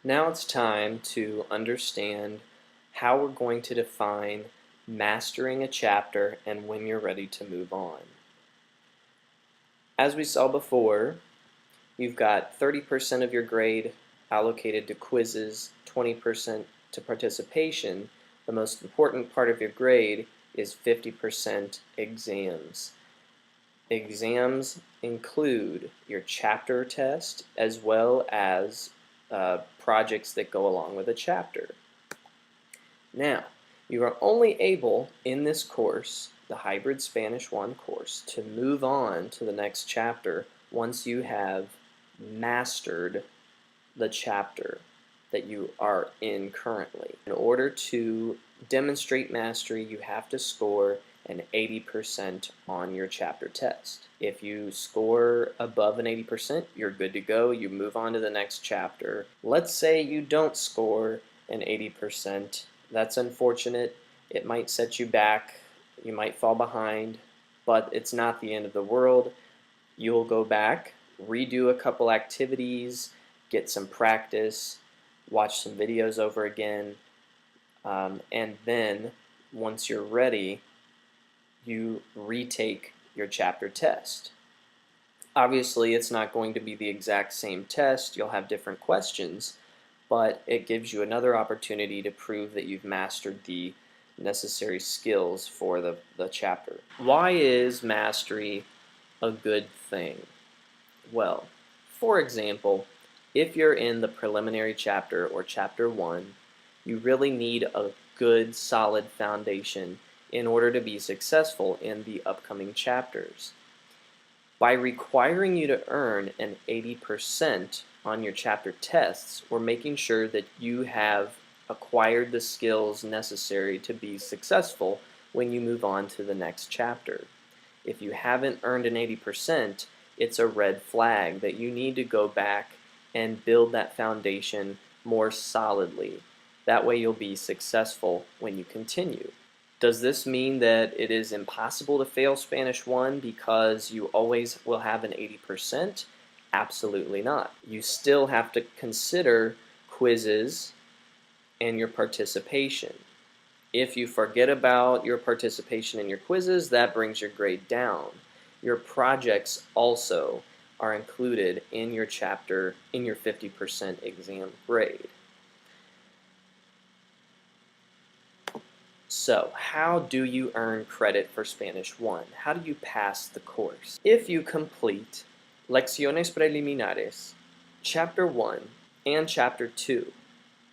Now it's time to understand how we're going to define mastering a chapter and when you're ready to move on. As we saw before, you've got 30% of your grade allocated to quizzes, 20% to participation. The most important part of your grade is 50% exams. Exams include your chapter test as well as projects that go along with a chapter. Now, you are only able in this course, the Hybrid Spanish 1 course, to move on to the next chapter once you have mastered the chapter that you are in currently. In order to demonstrate mastery, you have to score an 80% on your chapter test. If you score above an 80%, you're good to go. You move on to the next chapter. Let's say you don't score an 80%. That's unfortunate. It might set you back. You might fall behind, but it's not the end of the world. You'll go back, redo a couple activities, get some practice, watch some videos over again, and then once you're ready, you retake your chapter test. Obviously, it's not going to be the exact same test. You'll have different questions, but it gives you another opportunity to prove that you've mastered the necessary skills for the chapter. Why is mastery a good thing? Well, for example, if you're in the preliminary chapter or chapter 1, you really need a good solid foundation in order to be successful in the upcoming chapters. By requiring you to earn an 80% on your chapter tests, we're making sure that you have acquired the skills necessary to be successful when you move on to the next chapter. If you haven't earned an 80%, it's a red flag that you need to go back and build that foundation more solidly. That way you'll be successful when you continue. Does this mean that it is impossible to fail Spanish 1 because you always will have an 80%? Absolutely not. You still have to consider quizzes and your participation. If you forget about your participation in your quizzes, that brings your grade down. Your projects also are included in your chapter, in your 50% exam grade. So, how do you earn credit for Spanish 1? How do you pass the course? If you complete Lecciones Preliminares, Chapter 1 and Chapter 2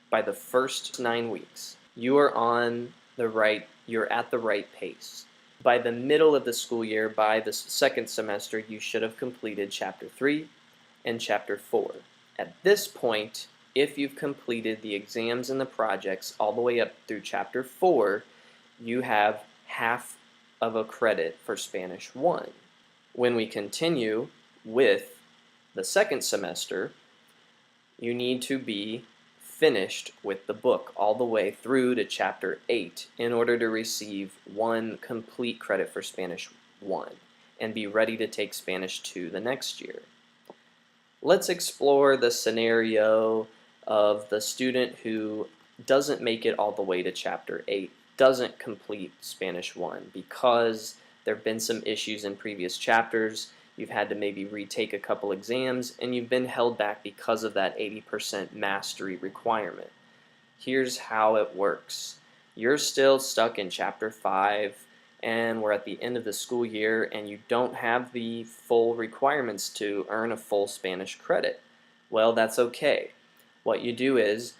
by the first 9 weeks, you're at the right pace. By the middle of the school year, by the second semester, you should have completed Chapter 3 and Chapter 4. At this point, if you've completed the exams and the projects all the way up through Chapter 4, you have half of a credit for Spanish 1. When we continue with the second semester, you need to be finished with the book all the way through to Chapter 8 in order to receive 1 complete credit for Spanish 1 and be ready to take Spanish 2 the next year. Let's explore the scenario of the student who doesn't make it all the way to Chapter 8, doesn't complete Spanish 1 because there have been some issues in previous chapters. You've had to maybe retake a couple exams, and you've been held back because of that 80% mastery requirement. Here's how it works. You're still stuck in Chapter 5, and we're at the end of the school year, and you don't have the full requirements to earn a full Spanish credit. Well, that's okay. What you do is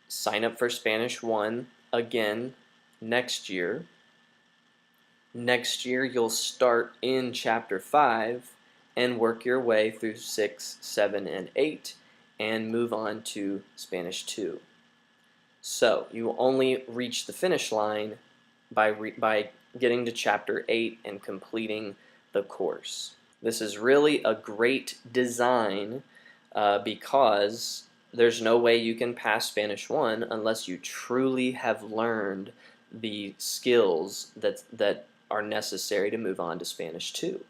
sign up for Spanish 1 again next year. Next year, you'll start in Chapter 5 and work your way through 6, 7, and 8 and move on to Spanish 2. So, you will only reach the finish line by getting to Chapter 8 and completing the course. This is really a great design because there's no way you can pass Spanish 1 unless you truly have learned the skills that are necessary to move on to Spanish 2.